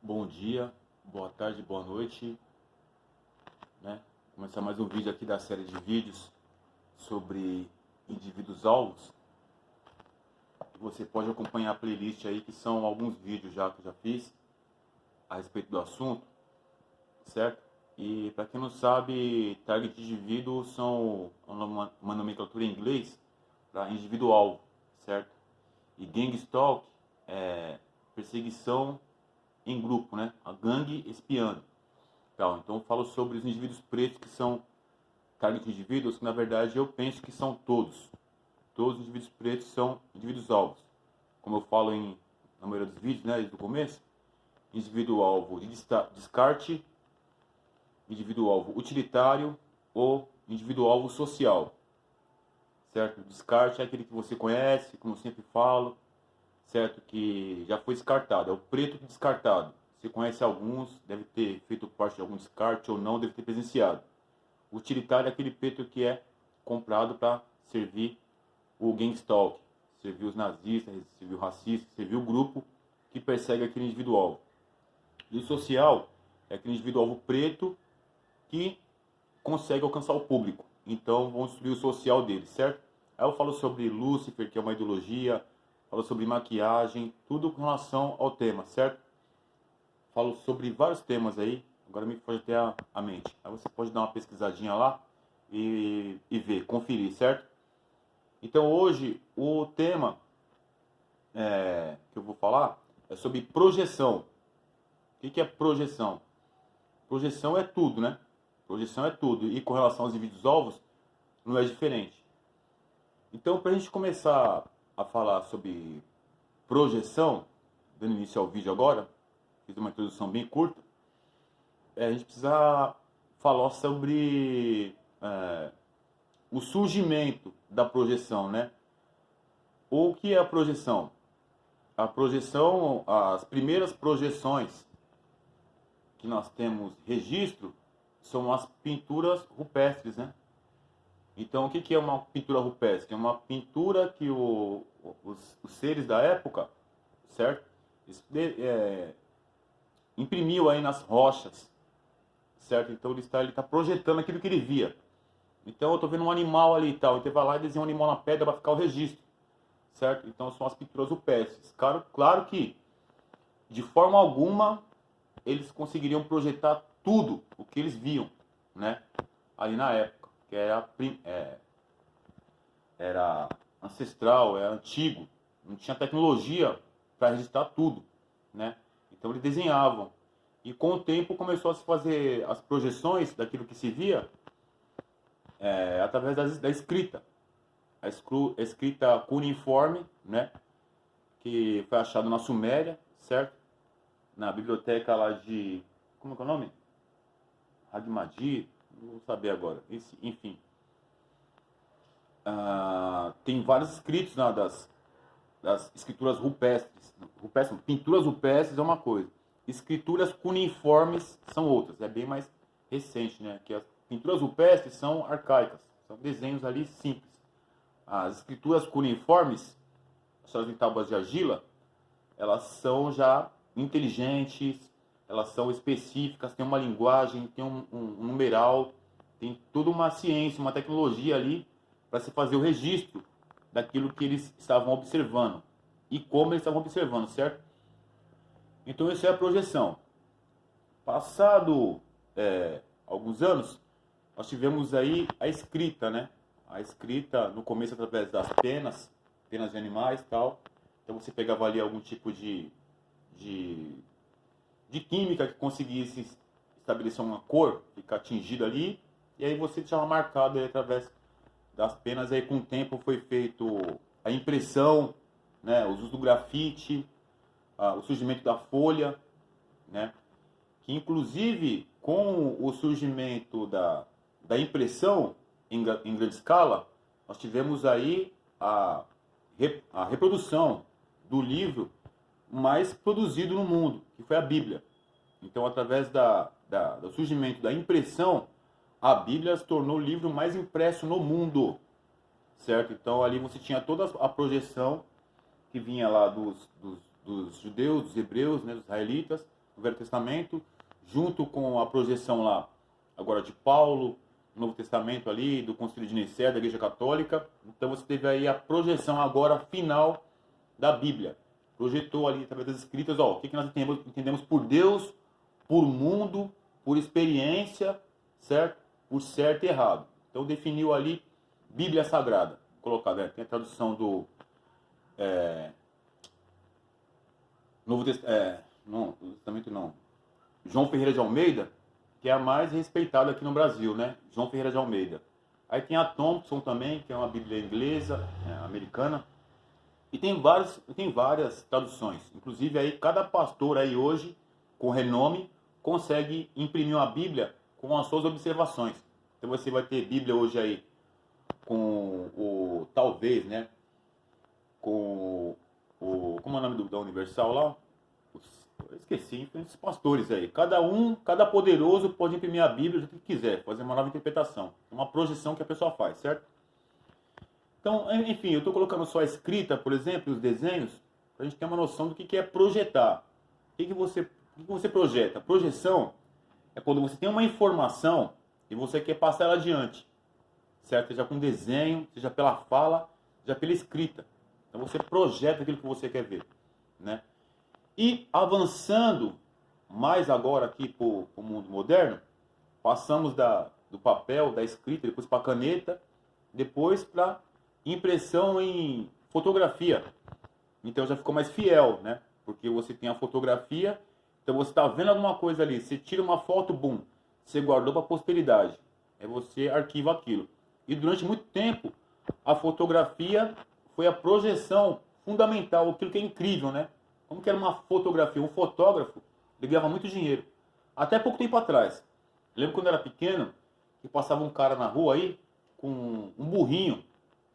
Bom dia, boa tarde, boa noite, né? Começar mais um vídeo aqui da série de vídeos sobre indivíduos alvos. Você pode acompanhar a playlist aí, que são alguns vídeos já que eu já fiz a respeito do assunto, certo? E para quem não sabe, target de indivíduo são uma nomenclatura em inglês para indivíduo alvo, certo? E gang stalk é perseguição em grupo, né? A gangue espiando. Então eu falo sobre os indivíduos pretos que são target indivíduos, que na verdade eu penso que são todos. Todos os indivíduos pretos são indivíduos alvos. Como eu falo na maioria dos vídeos, né, desde o começo, indivíduo alvo de descarte, indivíduo alvo utilitário ou indivíduo alvo social. Certo? Descarte é aquele que você conhece, como eu sempre falo, certo? Que já foi descartado, é o preto descartado. Você conhece alguns, deve ter feito parte de algum descarte ou não, deve ter presenciado. O utilitário é aquele preto que é comprado para servir o gangstalk, servir os nazistas, servir o racista, servir o grupo que persegue aquele indivíduo-alvo. E o social é aquele indivíduo-alvo preto que consegue alcançar o público. Então vão destruir o social dele, certo? Aí eu falo sobre Lúcifer, que é uma ideologia, falo sobre maquiagem, tudo com relação ao tema, certo? Falo sobre vários temas aí, agora me foge até a mente. Aí você pode dar uma pesquisadinha lá e ver, conferir, certo? Então hoje o tema que eu vou falar é sobre projeção. O que é projeção? Projeção é tudo, né? Projeção é tudo. E com relação aos indivíduos alvos, não é diferente. Então, para a gente começar a falar sobre projeção, dando início ao vídeo agora, fiz uma introdução bem curta, a gente precisa falar sobre o surgimento da projeção, né? O que é a projeção? A projeção, as primeiras projeções que nós temos registro são as pinturas rupestres, né? Então, o que é uma pintura rupestre? É uma pintura que os seres da época, certo? Imprimiu aí nas rochas, certo? Então, ele tá projetando aquilo que ele via. Então, eu estou vendo um animal ali e tal. Então, ele vai lá e desenha um animal na pedra para ficar o registro, certo? Então, são as pinturas rupestres. Claro que, de forma alguma, eles conseguiriam projetar tudo o que eles viam, né? Ali na época, que era ancestral, era antigo, não tinha tecnologia para registrar tudo, né? Então eles desenhavam. E com o tempo começou a se fazer as projeções daquilo que se via através da escrita. A escrita cuneiforme, né? Que foi achado na Suméria, certo? Na biblioteca lá de... Como é que é o nome? Hagmadi, não vou saber agora. Enfim. Tem vários escritos das escrituras rupestres. Pinturas rupestres é uma coisa. Escrituras cuneiformes são outras. É bem mais recente, né? Que as pinturas rupestres são arcaicas. São desenhos ali simples. As escrituras cuneiformes, chamadas em tábuas de argila, elas são já inteligentes, elas são específicas, tem uma linguagem, tem um numeral, tem toda uma ciência, uma tecnologia ali para se fazer o registro daquilo que eles estavam observando e como eles estavam observando, certo? Então isso é a projeção. Passado alguns anos, nós tivemos aí a escrita, né? A escrita no começo através das penas de animais e tal. Então você pegava ali algum tipo de, de química que conseguisse estabelecer uma cor, ficar tingido ali, e aí você deixava marcado aí através das penas. Aí com o tempo foi feito a impressão, né, o uso do grafite, o surgimento da folha, né, que inclusive com o surgimento da impressão em grande escala, nós tivemos aí a reprodução do livro mais produzido no mundo, que foi a Bíblia. Então, através do surgimento da impressão, a Bíblia se tornou o livro mais impresso no mundo, certo? Então, ali você tinha toda a projeção que vinha lá dos judeus, dos hebreus, né, dos israelitas, do Velho Testamento, junto com a projeção lá, agora de Paulo, no Novo Testamento ali, do Concílio de Nicéia, da Igreja Católica. Então você teve aí a projeção agora final da Bíblia. Projetou ali, através das escritas, ó, o que nós entendemos por Deus, por mundo, por experiência, certo? Por certo e errado. Então definiu ali Bíblia Sagrada. Colocado, tem a tradução do Novo Testamento, não. João Ferreira de Almeida, que é a mais respeitada aqui no Brasil, né? João Ferreira de Almeida. Aí tem a Thompson também, que é uma Bíblia inglesa, americana. E tem várias traduções. Inclusive aí cada pastor aí hoje, com renome, consegue imprimir uma Bíblia com as suas observações. Então você vai ter Bíblia hoje aí com talvez, né? Com como é o nome da Universal lá? Eu esqueci, os pastores aí. Cada poderoso pode imprimir a Bíblia do que quiser, fazer uma nova interpretação. Uma projeção que a pessoa faz, certo? Então, enfim, eu estou colocando só a escrita, por exemplo, os desenhos, para a gente ter uma noção do que é projetar. O que você projeta? Projeção é quando você tem uma informação e você quer passar ela adiante, certo? Seja com desenho, seja pela fala, seja pela escrita. Então você projeta aquilo que você quer ver, né? E avançando mais agora aqui para o mundo moderno, passamos do papel, da escrita, depois para a caneta, depois para impressão em fotografia. Então já ficou mais fiel, né? Porque você tem a fotografia, então você está vendo alguma coisa ali, você tira uma foto, boom, você guardou para a posteridade. Aí você arquiva aquilo. E durante muito tempo, a fotografia foi a projeção fundamental, aquilo que é incrível, né? Como que era uma fotografia? Um fotógrafo, ele ganhava muito dinheiro. Até pouco tempo atrás. Lembro quando eu era pequeno, que passava um cara na rua aí, com um burrinho,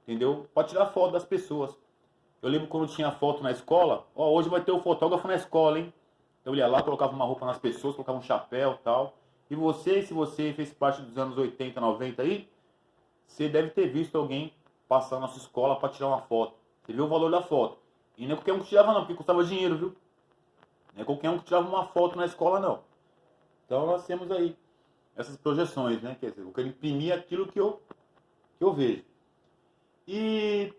entendeu? Para tirar foto das pessoas. Eu lembro quando tinha foto na escola, ó, hoje vai ter o fotógrafo na escola, hein? Eu ia lá, colocava uma roupa nas pessoas, colocava um chapéu e tal. E você, se você fez parte dos anos 80, 90 aí, você deve ter visto alguém passar na sua escola para tirar uma foto. Você viu o valor da foto. E não é qualquer um que tirava não, porque custava dinheiro, viu? Não é qualquer um que tirava uma foto na escola, não. Então nós temos aí essas projeções, né? Quer dizer, eu quero imprimir aquilo que eu vejo. E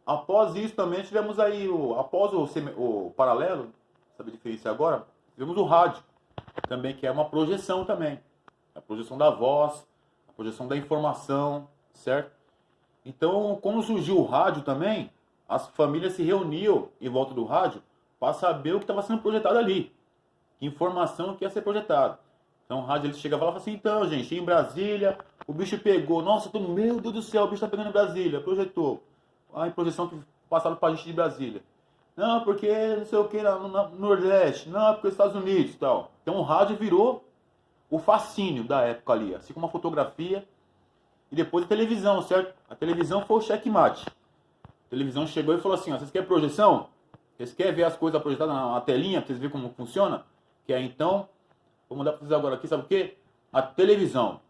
após isso também tivemos aí, após o paralelo, sabe diferenciar agora, tivemos o rádio, também, que é uma projeção também. A projeção da voz, a projeção da informação, certo? Então, quando surgiu o rádio também, as famílias se reuniam em volta do rádio para saber o que estava sendo projetado ali. Que informação que ia ser projetada. Então o rádio ele chegava lá e falava assim, então gente, em Brasília, o bicho pegou, nossa, meu Deus do céu, o bicho está pegando em Brasília, projetou. A projeção que passaram para a gente de Brasília. Não, porque não sei o que, no Nordeste, não, porque os Estados Unidos e tal. Então o rádio virou o fascínio da época ali, assim como a fotografia e depois a televisão, certo? A televisão foi o checkmate. A televisão chegou e falou assim, ó, vocês querem projeção? Vocês querem ver as coisas projetadas na telinha, para vocês verem como funciona? Que é então, vou mandar para vocês agora aqui, sabe o quê? A televisão,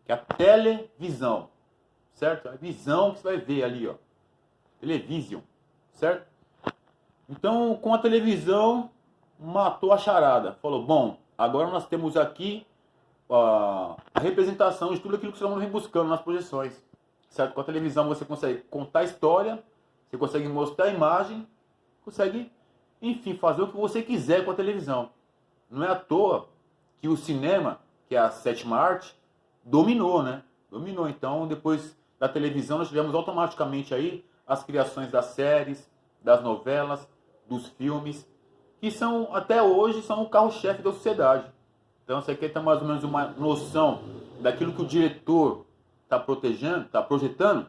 que é a televisão, certo? A visão que você vai ver ali, ó. Television, certo? Então, com a televisão, matou a charada. Falou, bom, agora nós temos aqui a representação de tudo aquilo que estamos buscando nas projeções. Certo? Com a televisão você consegue contar a história, você consegue mostrar a imagem, consegue, enfim, fazer o que você quiser com a televisão. Não é à toa que o cinema, que é a sétima arte, dominou, né? Dominou. Então, depois da televisão, nós tivemos automaticamente aí as criações das séries, das novelas, dos filmes, que são, até hoje, são o carro-chefe da sociedade. Então, você quer ter mais ou menos uma noção daquilo que o diretor está protegendo, está projetando,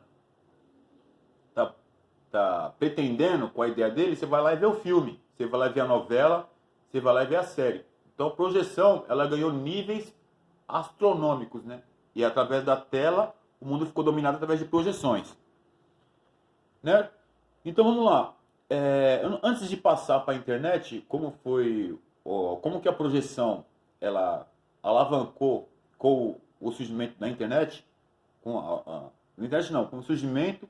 está pretendendo com a ideia dele, você vai lá e vê o filme, você vai lá e vê a novela, você vai lá e vê a série. Então, a projeção, ela ganhou níveis astronômicos, né? E através da tela, o mundo ficou dominado através de projeções. Né? Então, vamos lá. Antes de passar para a internet, como que a projeção ela alavancou com o surgimento da internet, com o surgimento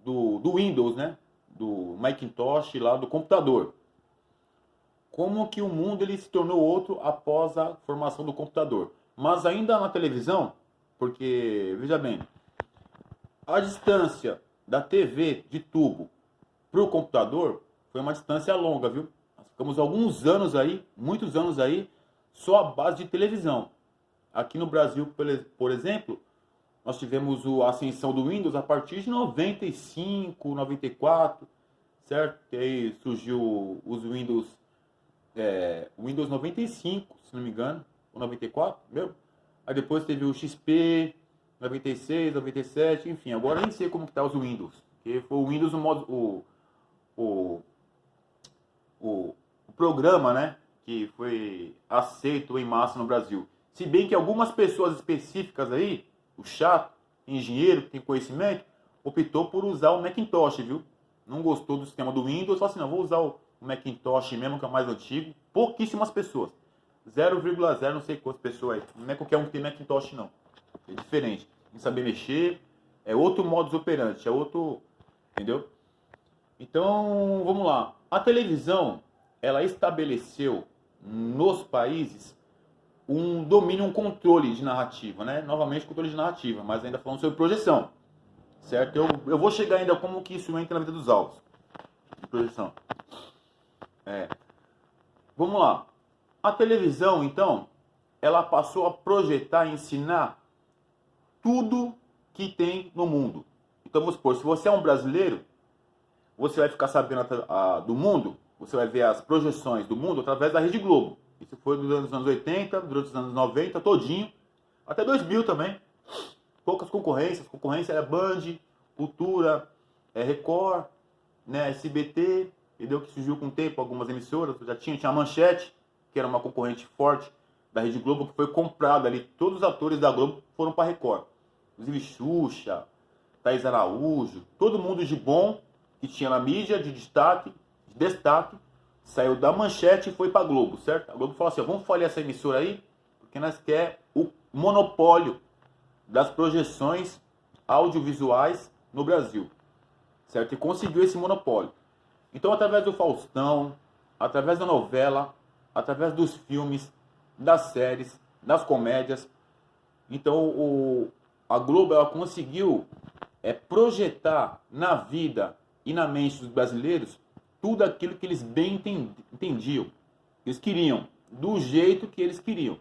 do Windows, né? Do Macintosh lá do computador. como que o mundo ele se tornou outro após a formação do computador. Mas ainda na televisão, porque, veja bem, a distância da TV de tubo para o computador foi uma distância longa, viu? Nós ficamos alguns anos aí, muitos anos aí, só à base de televisão. Aqui no Brasil, por exemplo, nós tivemos a ascensão do Windows a partir de 95, 94, certo? Que aí surgiu os Windows 95, se não me engano, ou 94, meu. Aí depois teve o XP, 96, 97, enfim, agora nem sei como que tá os Windows, porque foi o Windows o programa, né, que foi aceito em massa no Brasil. Se bem que algumas pessoas específicas aí, o chato, engenheiro, que tem conhecimento, optou por usar o Macintosh, viu? Não gostou do sistema do Windows, falou assim, não, vou usar o Macintosh mesmo, que é o mais antigo. Pouquíssimas pessoas. 0,0 não sei quantas pessoas aí. Não é qualquer um que tem Macintosh, não. É diferente. Tem que saber mexer. É outro modus operandi. É outro... Entendeu? Então, vamos lá. A televisão, ela estabeleceu nos países um domínio, um controle de narrativa, né? Novamente, controle de narrativa, mas ainda falando sobre projeção, certo? Eu vou chegar ainda como que isso entra na vida dos alvos de projeção. Vamos lá. A televisão, então, ela passou a projetar e ensinar tudo que tem no mundo. Então, vamos supor, se você é um brasileiro, você vai ficar sabendo do mundo, você vai ver as projeções do mundo através da Rede Globo. Isso foi durante os anos 80, durante os anos 90, todinho, até 2000 também. Poucas concorrências. Concorrência é Band, Cultura, Record, né, SBT, entendeu? Que surgiu com o tempo, algumas emissoras, já tinha a Manchete, que era uma concorrente forte da Rede Globo, que foi comprada ali. Todos os atores da Globo foram para a Record. Inclusive Xuxa, Thaís Araújo, todo mundo de bom que tinha na mídia, de destaque, saiu da Manchete e foi para a Globo, certo? A Globo falou assim, vamos falir essa emissora aí, porque nós quer o monopólio das projeções audiovisuais no Brasil, certo? E conseguiu esse monopólio. Então, através do Faustão, através da novela, através dos filmes, das séries, das comédias, então a Globo ela conseguiu projetar na vida e na mente dos brasileiros tudo aquilo que eles bem entendiam, que eles queriam, do jeito que eles queriam.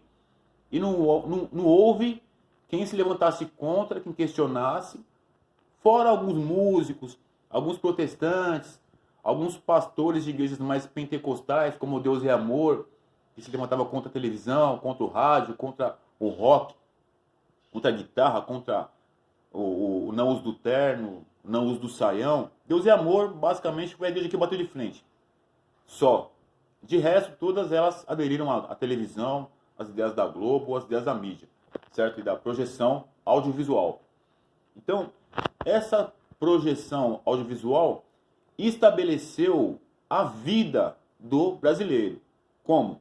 E não houve quem se levantasse contra, quem questionasse, fora alguns músicos, alguns protestantes, alguns pastores de igrejas mais pentecostais, como Deus é Amor, que se levantava contra a televisão, contra o rádio, contra o rock, contra a guitarra, contra o não uso do terno, não uso do saião. Deus é Amor, basicamente, foi a igreja que bateu de frente. Só. De resto, todas elas aderiram à televisão, às ideias da Globo, às ideias da mídia, certo? E da projeção audiovisual. Então, essa projeção audiovisual estabeleceu a vida do brasileiro. Como?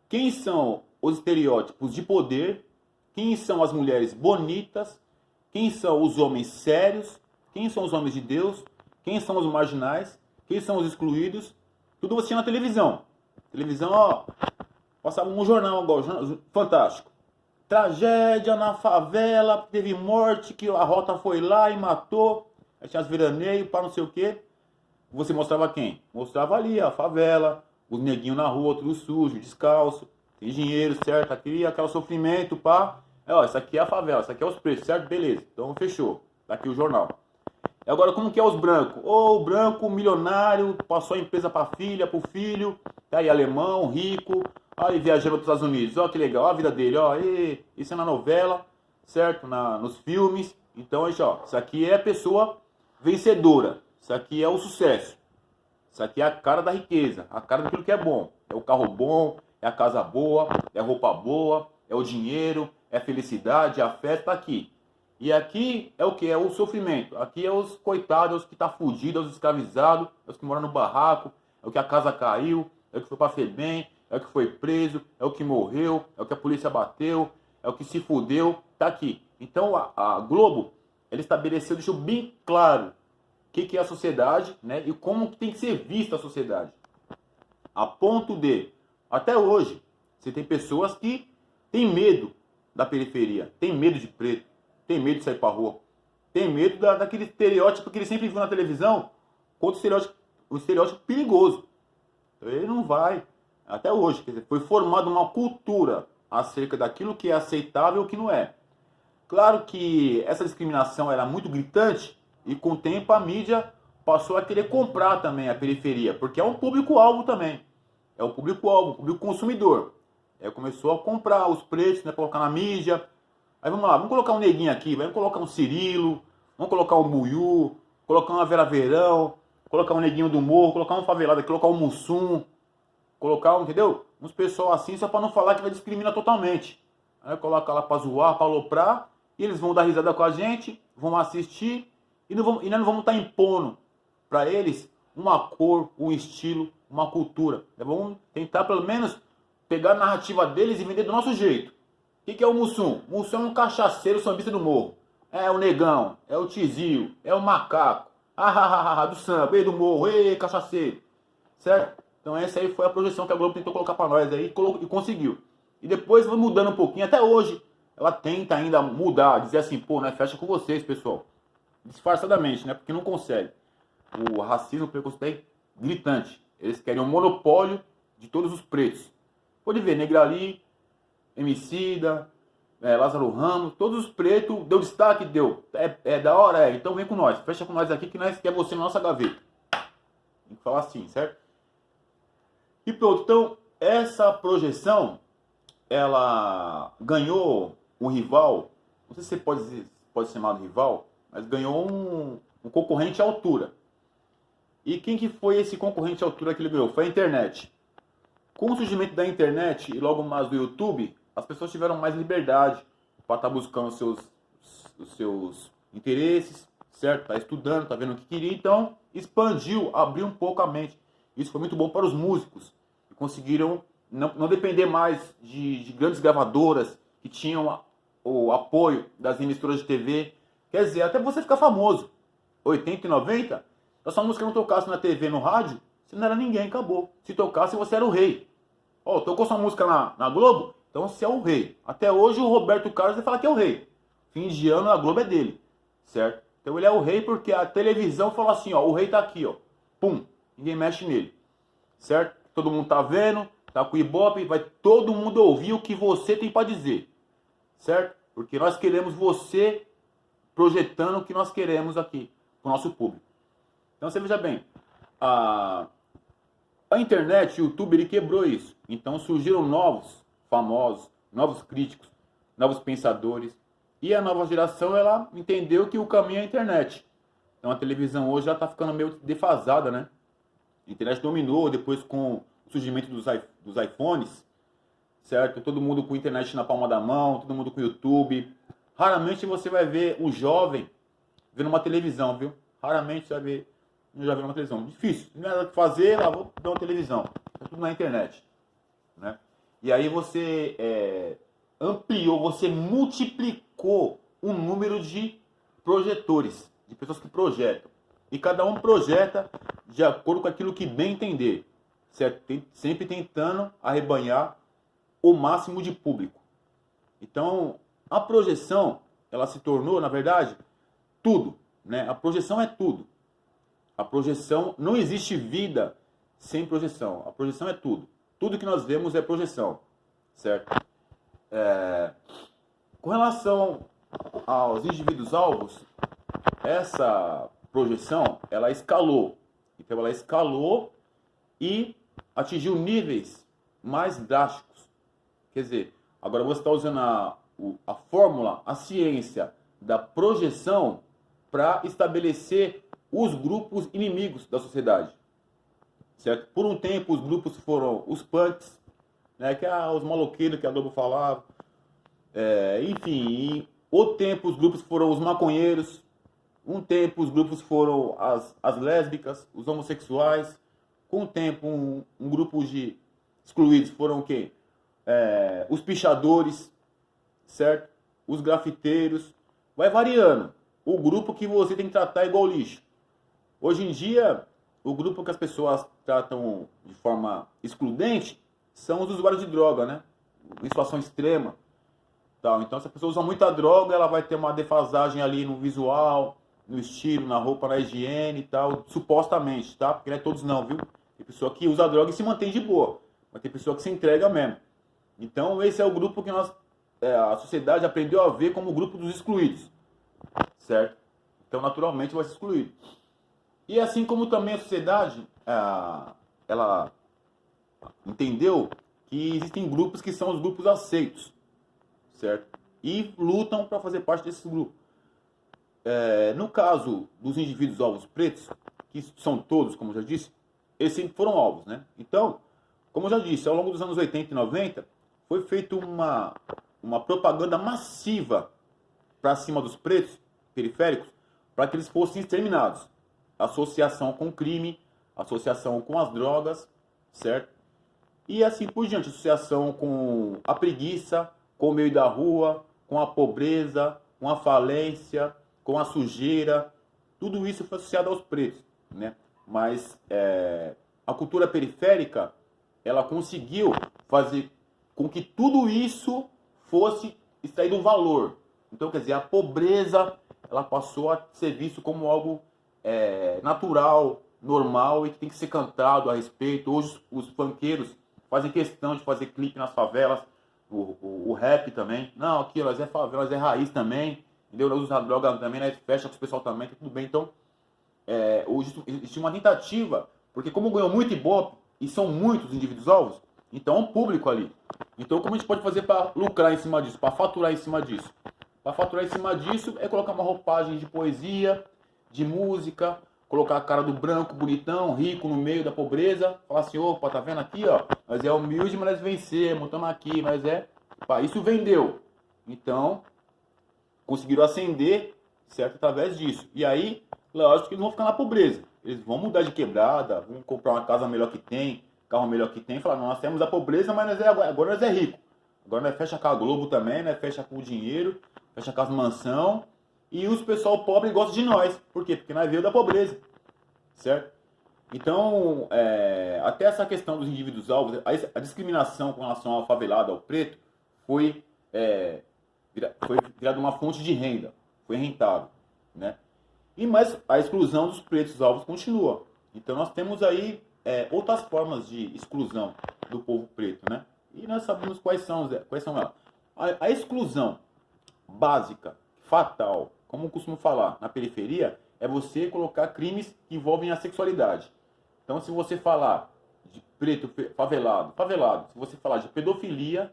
Quem são os estereótipos de poder? Quem são as mulheres bonitas? Quem são os homens sérios? Quem são os homens de Deus? Quem são os marginais? Quem são os excluídos? Tudo você tinha na televisão. Televisão, ó, passava um jornal agora, fantástico. Tragédia na favela, teve morte, que a rota foi lá e matou. Aí tinha as veraneios, para não sei o quê. Você mostrava quem? Mostrava ali a favela, os neguinhos na rua, tudo sujo, descalço, tem dinheiro, certo? Aqui, aquele sofrimento, pá. Ó, isso aqui é a favela, isso aqui é os preços, certo? Beleza, então fechou. Tá aqui o jornal. Agora, como que é os brancos? O branco milionário, passou a empresa para a filha, para o filho, tá aí alemão, rico, aí viajando para os Estados Unidos, ó que legal, ó a vida dele, ó, isso é na novela, certo? Nos filmes. Então, ó, isso aqui é a pessoa vencedora, isso aqui é o sucesso, isso aqui é a cara da riqueza, a cara daquilo que é bom. É o carro bom, é a casa boa, é a roupa boa, é o dinheiro, é a felicidade, é a festa, aqui. E aqui é o que? É o sofrimento. Aqui é os coitados, é os que tá fudidos, é os escravizados, é os que moram no barraco, é o que a casa caiu, é o que foi pra FEBEM, é o que foi preso, é o que morreu, é o que a polícia bateu, é o que se fudeu, tá aqui. Então a Globo, ela estabeleceu, deixou bem claro o que é a sociedade, né? E como que tem que ser vista a sociedade. A ponto de Até hoje, você tem pessoas que têm medo da periferia, têm medo de preto, têm medo de sair pra rua, têm medo daquele estereótipo que ele sempre viu na televisão, contra o estereótipo perigoso. Então, ele não vai, até hoje, quer dizer, foi formada uma cultura acerca daquilo que é aceitável e o que não é. Claro que essa discriminação era muito gritante e com o tempo a mídia passou a querer comprar também a periferia, porque é um público-alvo também. É o público-alvo, o público consumidor. Começou a comprar os preços, né, colocar na mídia. Aí vamos lá, vamos colocar um neguinho aqui, vamos colocar um Cirilo, vamos colocar um Buiú, colocar uma Vera Verão, colocar um neguinho do morro, colocar um favelado aqui, colocar um Mussum, colocar, entendeu? Uns pessoal assim, só para não falar que vai discriminar totalmente. Aí coloca lá para zoar, para aloprar, e eles vão dar risada com a gente, vão assistir, e nós não vamos estar impondo para eles uma cor, um estilo, uma cultura. Nós vamos tentar pelo menos pegar a narrativa deles e vender do nosso jeito. O que é o Mussum? O Mussum é um cachaceiro sambista do morro. É o negão, é o tizio, é o macaco. Do samba, do morro, cachaceiro. Certo? Então essa aí foi a projeção que a Globo tentou colocar para nós aí e conseguiu. E depois foi mudando um pouquinho, até hoje ela tenta ainda mudar, dizer assim, pô, né, fecha com vocês, pessoal. Disfarçadamente, né, porque não consegue. O racismo, o preconceito é gritante. Eles querem um monopólio de todos os pretos. Pode ver, Negrali, Emicida, Lázaro Ramos, todos os pretos, deu destaque, deu. É da hora, então vem com nós, fecha com nós aqui que nós quer você na nossa gaveta. Tem que falar assim, certo? E pronto, então essa projeção, ela ganhou um rival, não sei se você pode chamar de rival, mas ganhou um concorrente à altura. E quem que foi esse concorrente à altura que ele ganhou? Foi a internet. Com o surgimento da internet e logo mais do YouTube, as pessoas tiveram mais liberdade para estar buscando os seus interesses, certo? Tá estudando, tá vendo o que queria, então expandiu, abriu um pouco a mente. Isso foi muito bom para os músicos, que conseguiram não depender mais de grandes gravadoras que tinham o apoio das emissoras de TV. Quer dizer, até você ficar famoso. 80 e 90, se a sua música não tocasse na TV, no rádio, você não era ninguém, acabou. Se tocasse, você era o rei. Ó, tocou sua música na Globo? Então você é o rei. Até hoje o Roberto Carlos vai falar que é o rei. Fim de ano a Globo é dele, certo? Então ele é o rei porque a televisão fala assim, ó, o rei tá aqui, ó. Pum, ninguém mexe nele, certo? Todo mundo tá vendo, tá com o Ibope, vai todo mundo ouvir o que você tem para dizer, certo? Porque nós queremos você projetando o que nós queremos aqui pro nosso público. Então você veja bem, a internet, o YouTube, ele quebrou isso. Então surgiram novos famosos, novos críticos, novos pensadores. E a nova geração, ela entendeu que o caminho é a internet. Então a televisão hoje já está ficando meio defasada, né? A internet dominou depois com o surgimento dos iPhones, certo? Todo mundo com internet na palma da mão, todo mundo com YouTube. Raramente você vai ver um jovem vendo uma televisão, viu? Raramente você vai ver um jovem numa televisão. Difícil. Não é nada que fazer, lá vou ver uma televisão. É tudo na internet, né? E aí você ampliou, você multiplicou o número de projetores, de pessoas que projetam. E cada um projeta de acordo com aquilo que bem entender, certo? Sempre tentando arrebanhar o máximo de público. Então, a projeção, ela se tornou, na verdade, tudo, né? A projeção é tudo. A projeção, não existe vida sem projeção. A projeção é tudo. Tudo que nós vemos é projeção, certo? Com relação aos indivíduos alvos, essa projeção, ela escalou. Então ela escalou e atingiu níveis mais drásticos. Quer dizer, agora você está usando a fórmula, a ciência da projeção para estabelecer os grupos inimigos da sociedade. Certo? Por um tempo os grupos foram os punks, né, que é os maloqueiros que a Globo falava. Enfim, em outro tempo os grupos foram os maconheiros. Um tempo os grupos foram as lésbicas, os homossexuais. Com o tempo um grupo de excluídos foram o quê? Os pichadores, certo? Os grafiteiros. Vai variando. O grupo que você tem que tratar é igual lixo. Hoje em dia, o grupo que as pessoas tratam de forma excludente são os usuários de droga, né? Em situação extrema. Tal. Então, se a pessoa usa muita droga, ela vai ter uma defasagem ali no visual, no estilo, na roupa, na higiene e tal, supostamente, tá? Porque não é todos não, viu? Tem pessoa que usa droga e se mantém de boa, mas tem pessoa que se entrega mesmo. Então, esse é o grupo que a sociedade aprendeu a ver como o grupo dos excluídos, certo? Então, naturalmente, vai ser excluído. E assim como também a sociedade, ela entendeu que existem grupos que são os grupos aceitos, certo? E lutam para fazer parte desse grupo. No caso dos indivíduos alvos pretos, que são todos, como eu já disse, eles sempre foram alvos, né? Então, como eu já disse, ao longo dos anos 80 e 90, foi feita uma propaganda massiva para cima dos pretos periféricos, para que eles fossem exterminados. Associação com o crime, associação com as drogas, certo? E assim por diante, associação com a preguiça, com o meio da rua, com a pobreza, com a falência, com a sujeira. Tudo isso foi associado aos pretos, né? Mas a cultura periférica, ela conseguiu fazer com que tudo isso fosse extraído um valor. Então, quer dizer, a pobreza, ela passou a ser visto como algo natural, normal e que tem que ser cantado a respeito. Hoje os funkeiros fazem questão de fazer clipe nas favelas, o rap também. Não, aqui nós é favela, nós é raiz também, entendeu? Nós usamos droga também, nós fecha com o pessoal também, tá tudo bem. Então, hoje existe uma tentativa, porque como ganhou muito Ibope, e são muitos indivíduos alvos, então é um público ali. Então, como a gente pode fazer para lucrar em cima disso, para faturar em cima disso? Para faturar em cima disso é colocar uma roupagem de poesia, de música, colocar a cara do branco, bonitão, rico no meio da pobreza, falar assim, opa, tá vendo aqui, ó, nós é humilde, mas nós vencemos, estamos aqui, mas pá, isso vendeu. Então, conseguiram ascender, certo, através disso. E aí, lógico que eles vão ficar na pobreza. Eles vão mudar de quebrada, vão comprar uma casa melhor que tem, carro melhor que tem, e falar, não, nós temos a pobreza, mas agora nós é rico. Agora nós fecha com a Globo também, né? Fecha com o dinheiro, fecha com as mansão. E os pessoal pobre gostam de nós. Por quê? Porque nós veio da pobreza. Certo? Então, até essa questão dos indivíduos alvos, a discriminação com relação ao favelado, ao preto, foi virada uma fonte de renda. Foi rentável. Né? Mas a exclusão dos pretos alvos continua. Então nós temos aí outras formas de exclusão do povo preto. Né? E nós sabemos quais são elas. A exclusão básica, fatal, como eu costumo falar, na periferia, é você colocar crimes que envolvem a sexualidade. Então, se você falar de preto favelado, se você falar de pedofilia,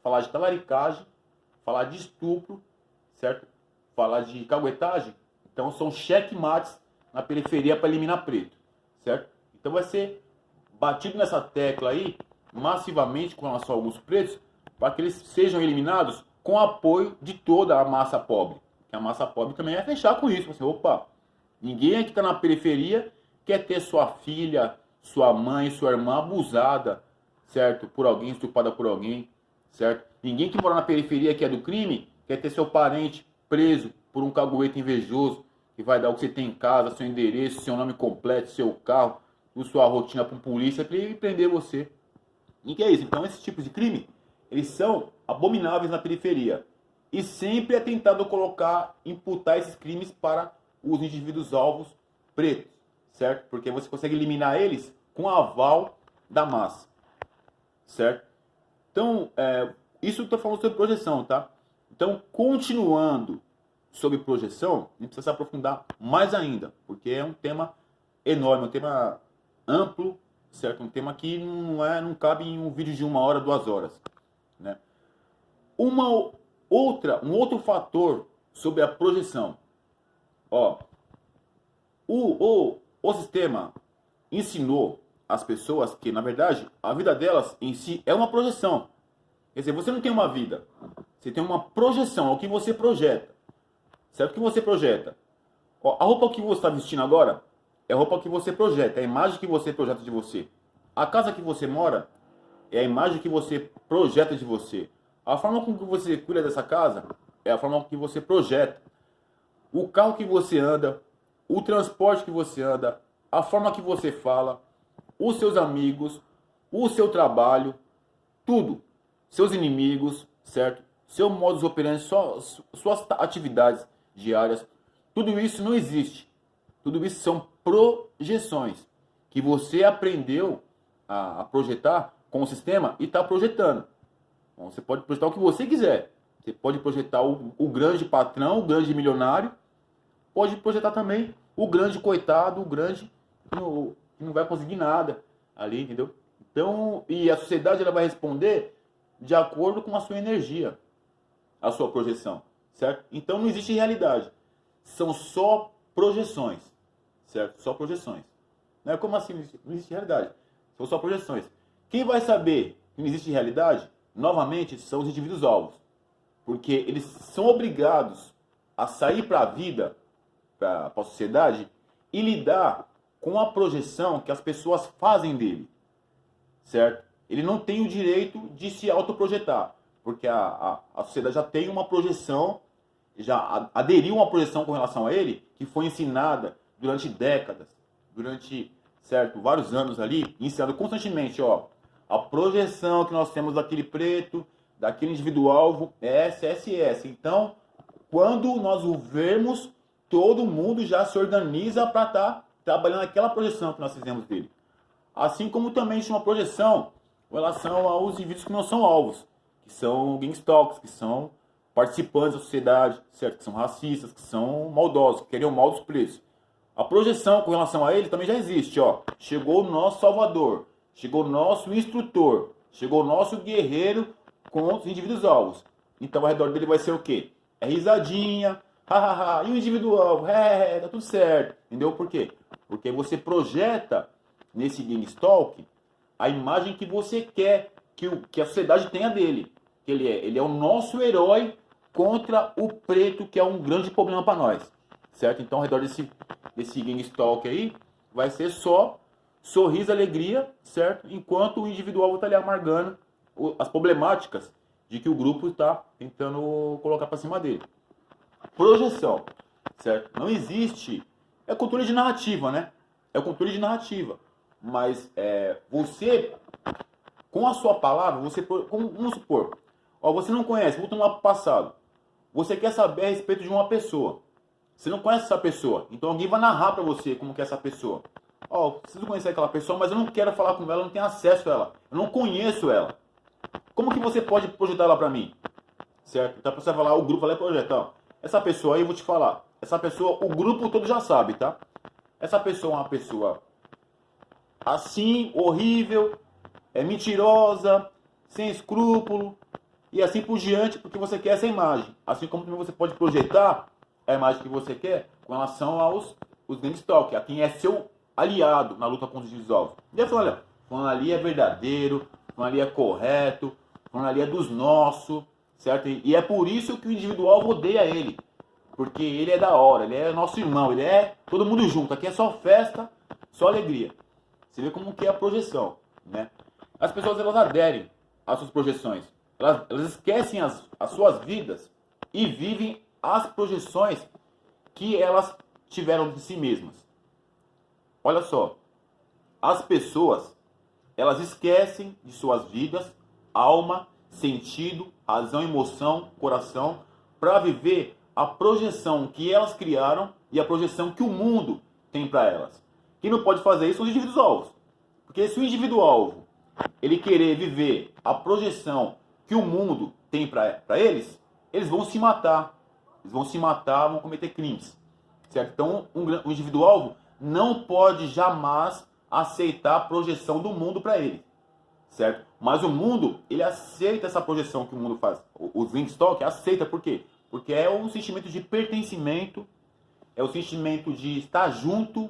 falar de talaricagem, falar de estupro, certo? Falar de caguetagem, então são checkmates na periferia para eliminar preto, certo? Então vai ser batido nessa tecla aí, massivamente com relação a alguns pretos, para que eles sejam eliminados com apoio de toda a massa pobre. Que a massa pobre também vai fechar com isso. Assim, opa, ninguém que está na periferia quer ter sua filha, sua mãe, sua irmã abusada, certo? Por alguém, estuprada por alguém, certo? Ninguém que mora na periferia, que é do crime, quer ter seu parente preso por um caguete invejoso, que vai dar o que você tem em casa, seu endereço, seu nome completo, seu carro, sua rotina para um polícia, para ele prender você. E que é isso? Então, esses tipos de crime, eles são abomináveis na periferia. E sempre é tentado imputar esses crimes para os indivíduos alvos pretos, certo? Porque você consegue eliminar eles com aval da massa, certo? Então, isso eu estou falando sobre projeção, tá? Então, continuando sobre projeção, a gente precisa se aprofundar mais ainda, porque é um tema enorme, um tema amplo, certo? Um tema que não cabe em um vídeo de 1 hora, 2 horas, né? Um outro fator sobre a projeção. Ó, o sistema ensinou as pessoas que, na verdade, a vida delas em si é uma projeção. Quer dizer, você não tem uma vida. Você tem uma projeção, é o que você projeta. Certo? O que você projeta. Ó, a roupa que você está vestindo agora é a roupa que você projeta, é a imagem que você projeta de você. A casa que você mora é a imagem que você projeta de você. A forma com que você cuida dessa casa é a forma com que você projeta. O carro que você anda, o transporte que você anda, a forma que você fala, os seus amigos, o seu trabalho, tudo. Seus inimigos, certo? Seu modus operandi, suas atividades diárias. Tudo isso não existe. Tudo isso são projeções que você aprendeu a projetar com o sistema e está projetando. Então, você pode projetar o que você quiser. Você pode projetar o grande patrão, o grande milionário. Pode projetar também o grande coitado, o grande que não vai conseguir nada ali, entendeu? Então, e a sociedade ela vai responder de acordo com a sua energia, a sua projeção, certo? Então não existe realidade. São só projeções, certo? Só projeções. Não é como assim? Não existe realidade. São só projeções. Quem vai saber que não existe realidade, novamente, são os indivíduos alvos. Porque eles são obrigados a sair para a vida, para a sociedade, e lidar com a projeção que as pessoas fazem dele, certo? Ele não tem o direito de se autoprojetar, porque a sociedade já tem uma projeção, já aderiu a uma projeção com relação a ele, que foi ensinada durante décadas, durante, certo, vários anos ali, ensinado constantemente, ó, a projeção que nós temos daquele preto, daquele indivíduo-alvo é essa. Então, quando nós o vermos, todo mundo já se organiza para estar trabalhando aquela projeção que nós fizemos dele. Assim como também existe uma projeção com relação aos indivíduos que não são alvos, que são gangstalks, que são participantes da sociedade, certo? Que são racistas, que são maldosos, que querem o mal dos pretos. A projeção com relação a ele também já existe, ó. Chegou o nosso salvador, chegou o nosso instrutor, chegou o nosso guerreiro com os indivíduos alvos. Então ao redor dele vai ser o quê? É risadinha, hahaha, e o indivíduo alvo, tá tudo certo. Entendeu por quê? Porque você projeta nesse gangstalk a imagem que você quer que a sociedade tenha dele. Que ele é o nosso herói contra o preto, que é um grande problema para nós. Certo? Então, ao redor desse gangstalk aí, vai ser só sorriso, alegria, certo? Enquanto o individual está ali amargando as problemáticas de que o grupo está tentando colocar para cima dele. Projeção, certo? Não existe... É cultura de narrativa, né? É cultura de narrativa. Mas você, com a sua palavra, vamos supor, ó, você não conhece, voltando lá para o passado, você quer saber a respeito de uma pessoa. Você não conhece essa pessoa, então alguém vai narrar para você como que é essa pessoa. Ó, preciso conhecer aquela pessoa, mas eu não quero falar com ela, eu não tenho acesso a ela, eu não conheço ela. Como que você pode projetar ela para mim? Certo? Então você vai lá, o grupo vai lá e projeta, ó. Essa pessoa aí, eu vou te falar, essa pessoa, o grupo todo já sabe, tá? Essa pessoa é uma pessoa assim, horrível, mentirosa, sem escrúpulo, e assim por diante, porque você quer essa imagem. Assim como também você pode projetar a imagem que você quer com relação aos gangstalk, a quem é seu aliado na luta contra os indivíduos. E aí fala, olha, falando ali é verdadeiro, falando ali é correto, falando ali é dos nossos, certo? E é por isso que o individual odeia ele. Porque ele é da hora, ele é nosso irmão, ele é todo mundo junto. Aqui é só festa, só alegria. Você vê como que é a projeção, né? As pessoas, elas aderem às suas projeções. Elas esquecem as suas vidas e vivem as projeções que elas tiveram de si mesmas. Olha só. As pessoas, elas esquecem de suas vidas, alma, sentido, razão, emoção, coração, para viver a projeção que elas criaram e a projeção que o mundo tem para elas. Quem não pode fazer isso são os indivíduos alvos. Porque se o indivíduo alvo ele querer viver a projeção que o mundo tem para eles, eles vão se matar. Eles vão se matar, vão cometer crimes. Certo? Então, um indivíduo alvo não pode jamais aceitar a projeção do mundo para ele. Certo? Mas o mundo, ele aceita essa projeção que o mundo faz. Os gangstalk aceita por quê? Porque é um sentimento de pertencimento, é o sentimento de estar junto,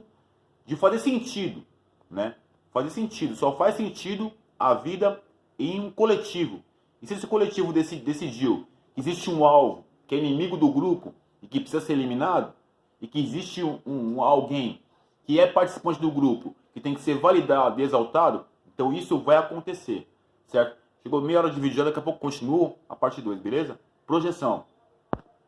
de fazer sentido, né? Fazer sentido. Só faz sentido a vida em um coletivo. E se esse coletivo decidiu que existe um alvo que é inimigo do grupo e que precisa ser eliminado, e que existe alguém que é participante do grupo que tem que ser validado e exaltado, então isso vai acontecer, certo? Chegou meia hora de vídeo, daqui a pouco continua a parte 2, beleza? Projeção.